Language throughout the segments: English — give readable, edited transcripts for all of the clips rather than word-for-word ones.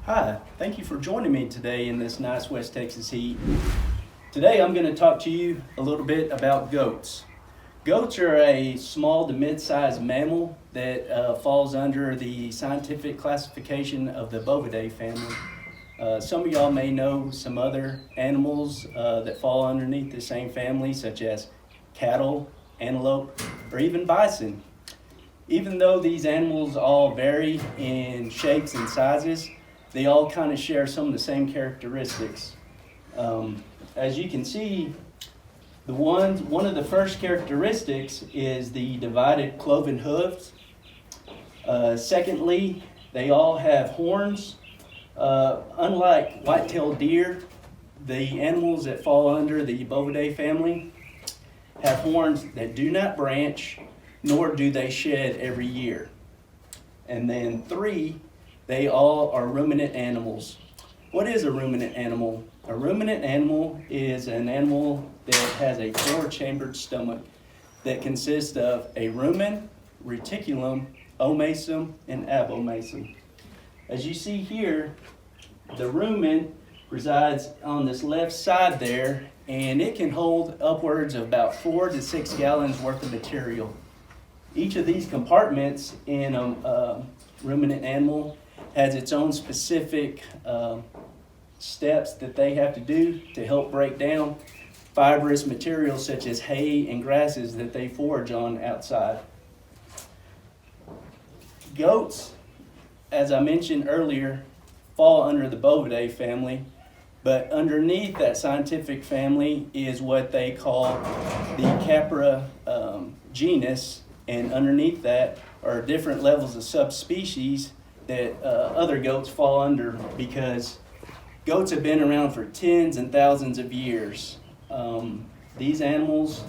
Hi, thank you for joining me today in this nice West Texas heat. Today I'm going to talk to you a little bit about goats. Goats are a small to mid-sized mammal that falls under the scientific classification of the Bovidae family. Some of y'all may know some other animals that fall underneath the same family, such as cattle, antelope, or even bison. Even though these animals all vary in shapes and sizes, they all kind of share some of the same characteristics. As you can see, one of the first characteristics is the divided cloven hooves. Secondly, they all have horns. Unlike white-tailed deer, the animals that fall under the Bovidae family have horns that do not branch, nor do they shed every year. And then three, they all are ruminant animals. What is a ruminant animal? A ruminant animal is an animal that has a four-chambered stomach that consists of a rumen, reticulum, omasum, and abomasum. As you see here, the rumen resides on this left side there, and it can hold upwards of about 4 to 6 gallons worth of material. Each of these compartments in a ruminant animal has its own specific steps that they have to do to help break down fibrous materials such as hay and grasses that they forage on outside. Goats, as I mentioned earlier, fall under the Bovidae family, but underneath that scientific family is what they call the Capra genus, and underneath that are different levels of subspecies that other goats fall under, because goats have been around for tens and thousands of years. These animals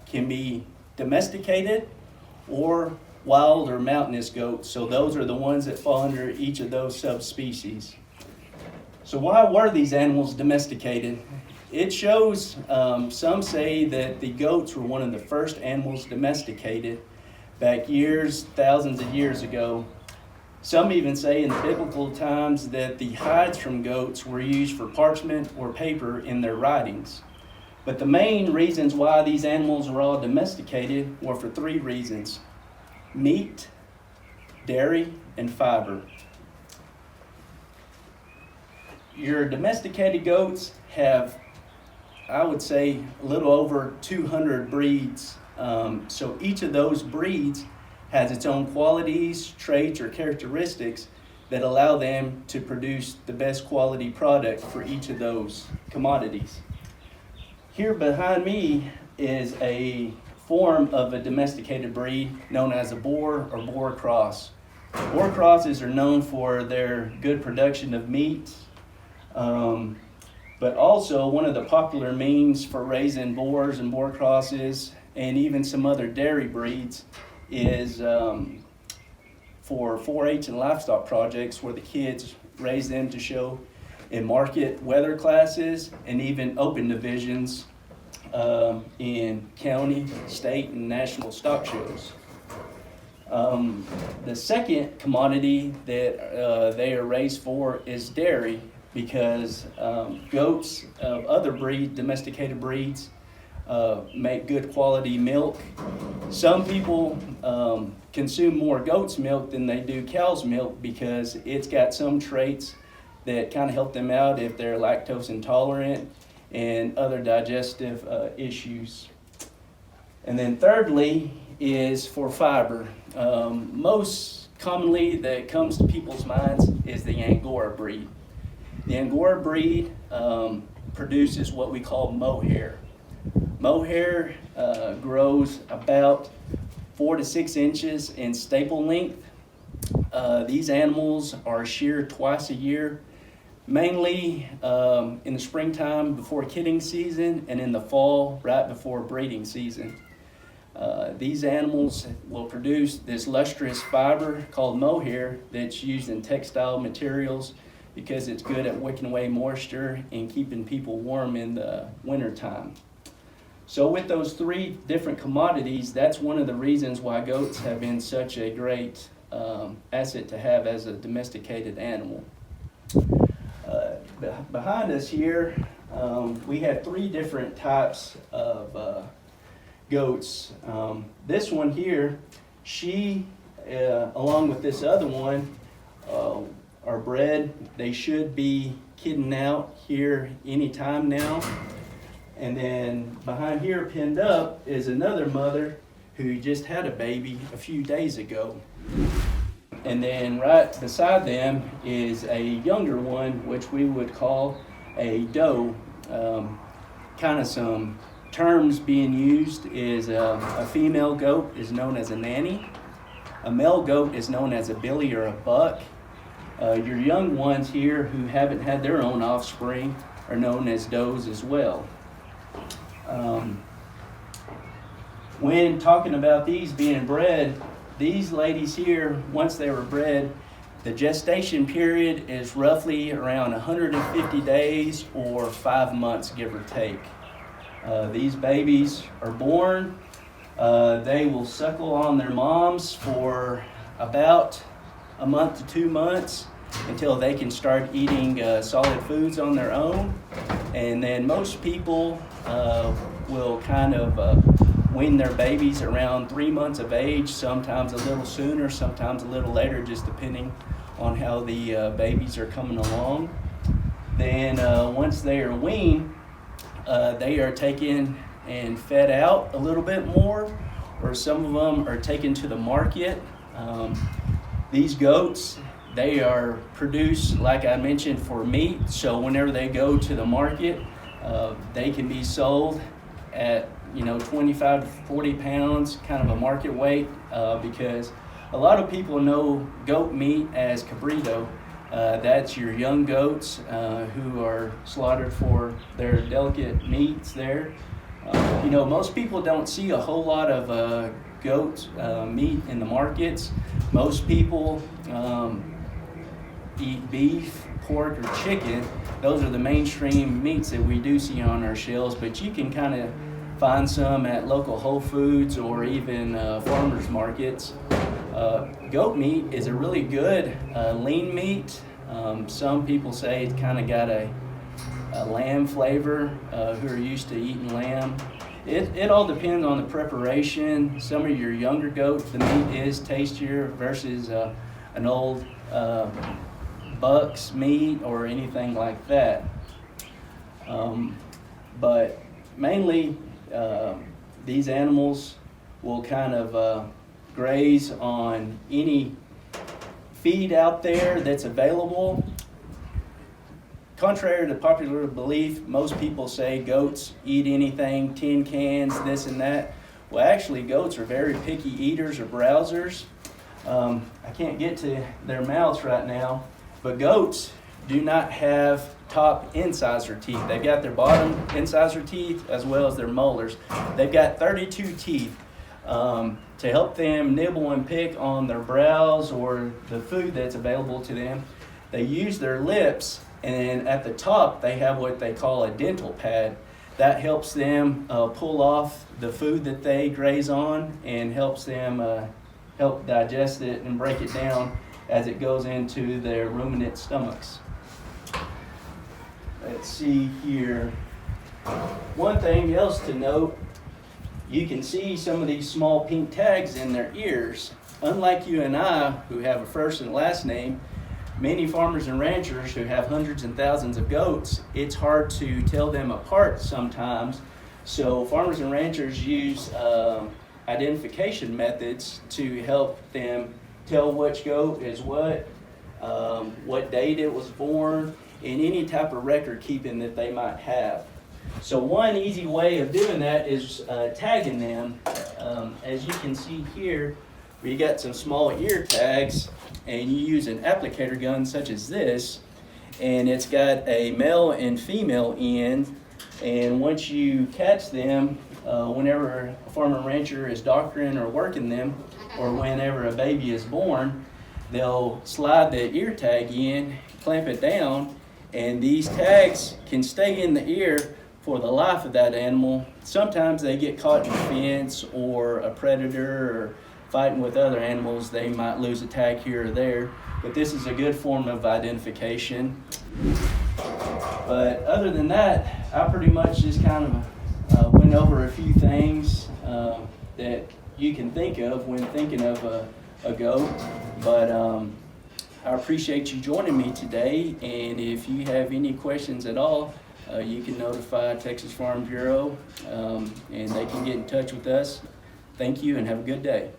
can be domesticated or wild or mountainous goats, so those are the ones that fall under each of those subspecies. So why were these animals domesticated? It shows, some say that the goats were one of the first animals domesticated back thousands of years ago. Some even say in the biblical times that the hides from goats were used for parchment or paper in their writings. But the main reasons why these animals were all domesticated were for three reasons: meat, dairy, and fiber. Your domesticated goats have, I would say, a little over 200 breeds. So each of those breeds has its own qualities, traits, or characteristics that allow them to produce the best quality product for each of those commodities. Here behind me is a form of a domesticated breed known as a boar or boar cross. Boar crosses are known for their good production of meat, but also one of the popular means for raising boars and boar crosses and even some other dairy breeds is for 4-H and livestock projects, where the kids raise them to show in market weather classes and even open divisions in county, state, and national stock shows. The second commodity that they are raised for is dairy, because goats of other domesticated breeds make good quality milk. Some people consume more goat's milk than they do cow's milk because it's got some traits that kind of help them out if they're lactose intolerant and other digestive issues. And then thirdly is for fiber. Most commonly that comes to people's minds is the Angora breed. The Angora breed produces what we call mohair. Mohair grows about 4 to 6 inches in staple length. These animals are sheared twice a year, mainly in the springtime before kidding season, and in the fall right before breeding season. These animals will produce this lustrous fiber called mohair that's used in textile materials because it's good at wicking away moisture and keeping people warm in the wintertime. So with those three different commodities, that's one of the reasons why goats have been such a great asset to have as a domesticated animal. Behind us here, we have 3 different types of goats. This one here, she, along with this other one, are bred. They should be kidding out here anytime now. And then behind here, pinned up, is another mother who just had a baby a few days ago. And then right beside them is a younger one, which we would call a doe. Kind of some terms being used is a female goat is known as a nanny. A male goat is known as a billy or a buck. Your young ones here who haven't had their own offspring are known as does as well. When talking about these being bred, these ladies here, once they were bred, the gestation period is roughly around 150 days or 5 months, give or take. These babies are born. They will suckle on their moms for about a month to 2 months until they can start eating solid foods on their own. And then most people will kind of wean their babies around 3 months of age, sometimes a little sooner, sometimes a little later, just depending on how the babies are coming along. Then once they are weaned, they are taken and fed out a little bit more, or some of them are taken to the market. These goats, they are produced, like I mentioned, for meat. So whenever they go to the market, they can be sold at 25 to 40 pounds, kind of a market weight, because a lot of people know goat meat as cabrito. That's your young goats who are slaughtered for their delicate meats there. Most people don't see a whole lot of goat meat in the markets. Most people eat beef, pork, or chicken. Those are the mainstream meats that we do see on our shelves, but you can kind of find some at local Whole Foods or even farmers markets. Goat meat is a really good lean meat. Some people say it's kind of got a lamb flavor who are used to eating lamb. It all depends on the preparation. Some of your younger goats, the meat is tastier versus an old buck's meat or anything like that. But mainly these animals will kind of graze on any feed out there that's available. Contrary to popular belief, most people say goats eat anything, tin cans, this and that. Well, actually, goats are very picky eaters or browsers. I can't get to their mouths right now, but goats do not have top incisor teeth. They've got their bottom incisor teeth as well as their molars. They've got 32 teeth to help them nibble and pick on their browse or the food that's available to them. They use their lips, and then at the top they have what they call a dental pad. That helps them pull off the food that they graze on and helps them help digest it and break it down as it goes into their ruminant stomachs. Let's see here. One thing else to note, you can see some of these small pink tags in their ears. Unlike you and I, who have a first and last name, many farmers and ranchers who have hundreds and thousands of goats, it's hard to tell them apart sometimes. So farmers and ranchers use identification methods to help them tell which goat is what date it was born, and any type of record keeping that they might have. So one easy way of doing that is tagging them. As you can see here, we got some small ear tags, and you use an applicator gun such as this, and it's got a male and female end, and once you catch them, whenever a farmer and rancher is doctoring or working them, or whenever a baby is born, they'll slide the ear tag in, clamp it down, and these tags can stay in the ear for the life of that animal. Sometimes they get caught in a fence or a predator or fighting with other animals, they might lose a tag here or there. But this is a good form of identification. But other than that, I pretty much just kind of went over a few things that you can think of when thinking of a goat. But I appreciate you joining me today, and if you have any questions at all, you can notify Texas Farm Bureau, and they can get in touch with us. Thank you, and have a good day.